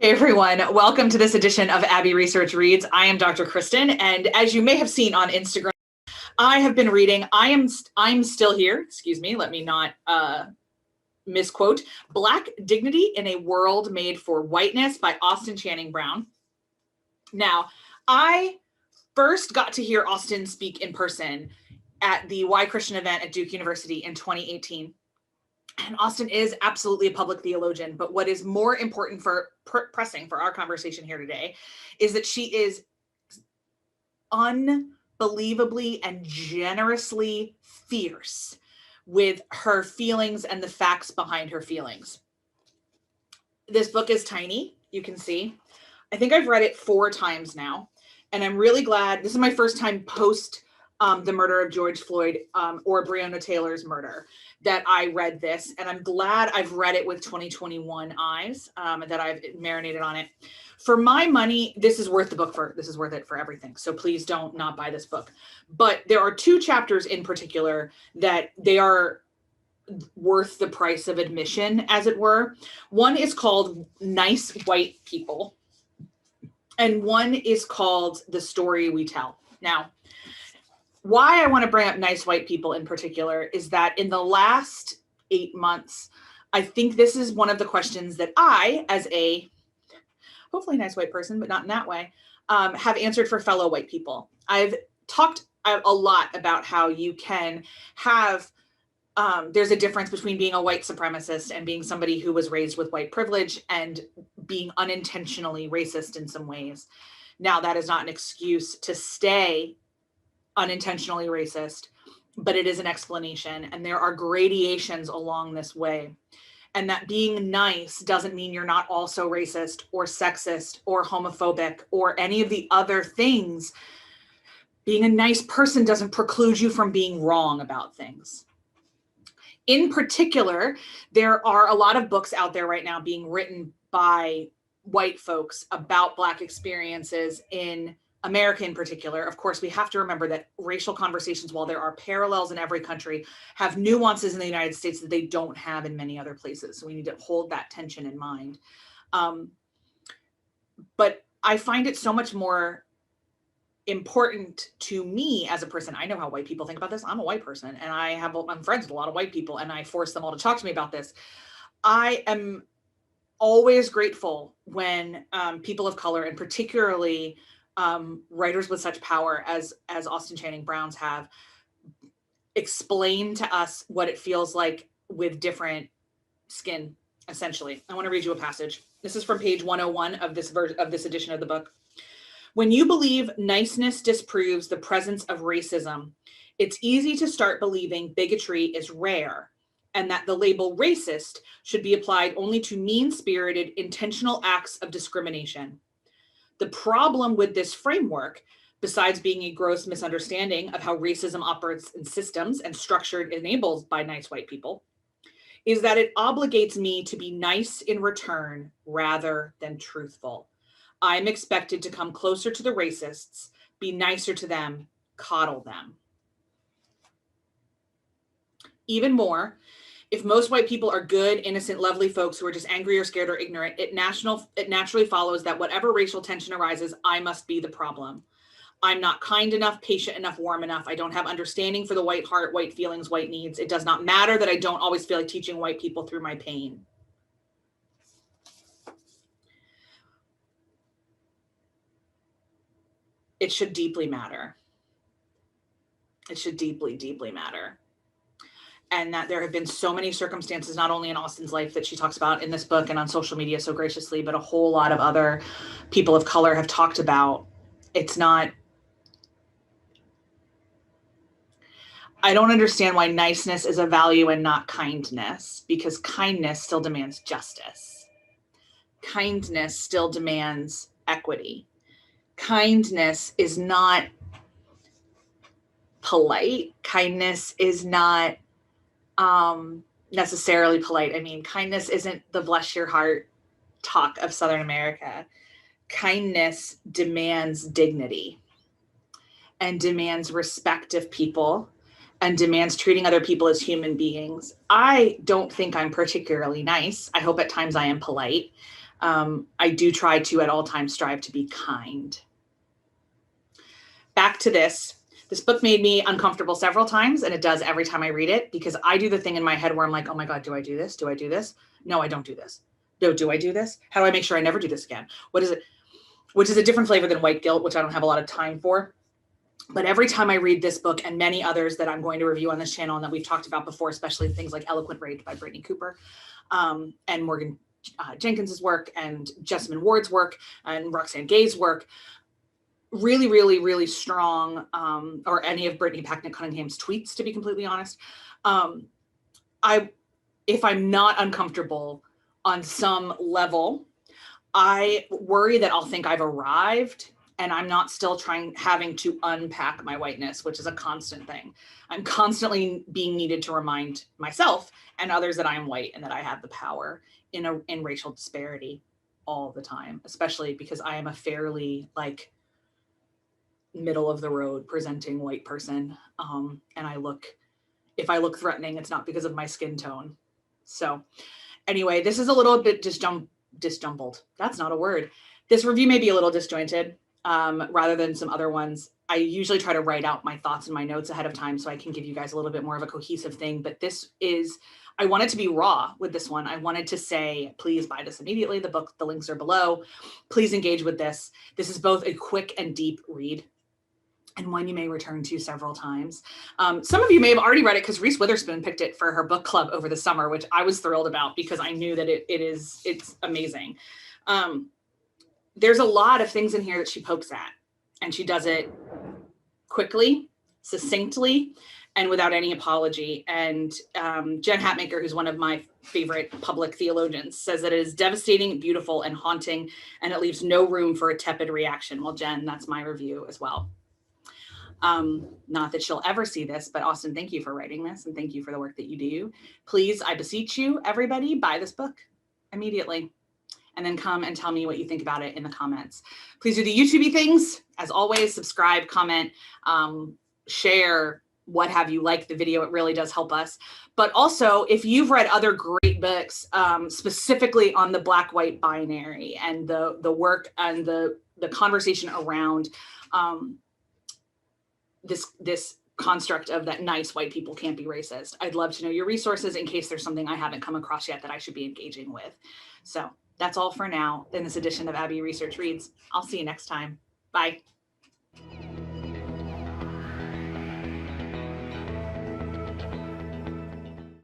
Hey everyone, welcome to this edition of Abbey Research Reads. I am Dr. Kristen, and as you may have seen on Instagram, I have been reading I'm Still Here, excuse me, let me not misquote, Black Dignity in a World Made for Whiteness by Austen Channing Brown. Now, I first got to hear Austen speak in person at the Why Christian event at Duke University in 2018. And Austen is absolutely a public theologian, but what is more important pressing for our conversation here today is that she is unbelievably and generously fierce with her feelings and the facts behind her feelings. This book is tiny, you can see. I think I've read it 4 times now, and I'm really glad. This is my first time post the murder of George Floyd or Breonna Taylor's murder that I read this, and I'm glad I've read it with 2021 eyes, that I've marinated on it. For my money, this is worth it for everything. So please don't not buy this book. But there are 2 chapters in particular that they are worth the price of admission, as it were. One is called Nice White People, and one is called The Story We Tell. Now, why I want to bring up Nice White People in particular is that in the last 8 months, I think this is one of the questions that I, as a hopefully nice white person, but not in that way, have answered for fellow white people. I've talked a lot about how you can have, there's a difference between being a white supremacist and being somebody who was raised with white privilege and being unintentionally racist in some ways. Now, that is not an excuse to stay unintentionally racist, but it is an explanation, and there are gradations along this way. And that being nice doesn't mean you're not also racist or sexist or homophobic or any of the other things. Being a nice person doesn't preclude you from being wrong about things. In particular, there are a lot of books out there right now being written by white folks about Black experiences in America in particular. Of course, we have to remember that racial conversations, while there are parallels in every country, have nuances in the United States that they don't have in many other places. So we need to hold that tension in mind. But I find it so much more important to me as a person. I know how white people think about this. I'm a white person, and I'm friends with a lot of white people, and I force them all to talk to me about this. I am always grateful when people of color, and particularly writers with such power as Austen Channing Brown's have, explain to us what it feels like with different skin, essentially. I want to read you a passage. This is from page 101 of this edition of the book. When you believe niceness disproves the presence of racism, it's easy to start believing bigotry is rare, and that the label racist should be applied only to mean-spirited, intentional acts of discrimination. The problem with this framework, besides being a gross misunderstanding of how racism operates in systems and structured enabled by nice white people, is that it obligates me to be nice in return rather than truthful. I'm expected to come closer to the racists, be nicer to them, coddle them. Even more, if most white people are good, innocent, lovely folks who are just angry or scared or ignorant, it naturally follows that whatever racial tension arises, I must be the problem. I'm not kind enough, patient enough, warm enough. I don't have understanding for the white heart, white feelings, white needs. It does not matter that I don't always feel like teaching white people through my pain. It should deeply matter. It should deeply, deeply matter. And that there have been so many circumstances, not only in Austen's life that she talks about in this book and on social media so graciously, but a whole lot of other people of color have talked about. It's not, I don't understand why niceness is a value and not kindness, because kindness still demands justice. Kindness still demands equity. Kindness is not polite. Kindness is not necessarily polite. I mean, kindness isn't the bless your heart talk of Southern America. Kindness demands dignity and demands respect of people and demands treating other people as human beings. I don't think I'm particularly nice. I hope at times I am polite. I do try to at all times strive to be kind. Back to this. This book made me uncomfortable several times, and it does every time I read it, because I do the thing in my head where I'm like, oh my God, do I do this? Do I do this? No, I don't do this. No, do I do this? How do I make sure I never do this again? What is it? Which is a different flavor than white guilt, which I don't have a lot of time for. But every time I read this book and many others that I'm going to review on this channel and that we've talked about before, especially things like Eloquent Rage by Brittany Cooper, and Morgan Jenkins's work, and Jessamine Ward's work, and Roxane Gay's work, really, really, really strong, or any of Brittany Packnett Cunningham's tweets, to be completely honest. If I'm not uncomfortable on some level, I worry that I'll think I've arrived and I'm not still having to unpack my whiteness, which is a constant thing. I'm constantly being needed to remind myself and others that I am white and that I have the power in racial disparity all the time, especially because I am a fairly middle of the road presenting white person. And if I look threatening, it's not because of my skin tone. So anyway, this is a little bit disjumbled. That's not a word. This review may be a little disjointed, rather than some other ones. I usually try to write out my thoughts and my notes ahead of time so I can give you guys a little bit more of a cohesive thing. But I wanted to be raw with this one. I wanted to say, please buy this immediately. The links are below. Please engage with this. This is both a quick and deep read, and one you may return to several times. Some of you may have already read it because Reese Witherspoon picked it for her book club over the summer, which I was thrilled about because I knew that it's amazing. There's a lot of things in here that she pokes at, and she does it quickly, succinctly, and without any apology. And Jen Hatmaker, who's one of my favorite public theologians, says that it is devastating, beautiful, and haunting, and it leaves no room for a tepid reaction. Well, Jen, that's my review as well. Not that she'll ever see this, but Austin, thank you for writing this, and thank you for the work that you do. Please, I beseech you, everybody, buy this book immediately, and then come and tell me what you think about it in the comments. Please do the YouTube-y things. As always, subscribe, comment, share, what have you, like the video. It really does help us. But also, if you've read other great books, specifically on the Black-white binary and the work and the conversation around this construct of that nice white people can't be racist, I'd love to know your resources in case there's something I haven't come across yet that I should be engaging with. So that's all for now in this edition of Abbey Research Reads. I'll see you next time. Bye.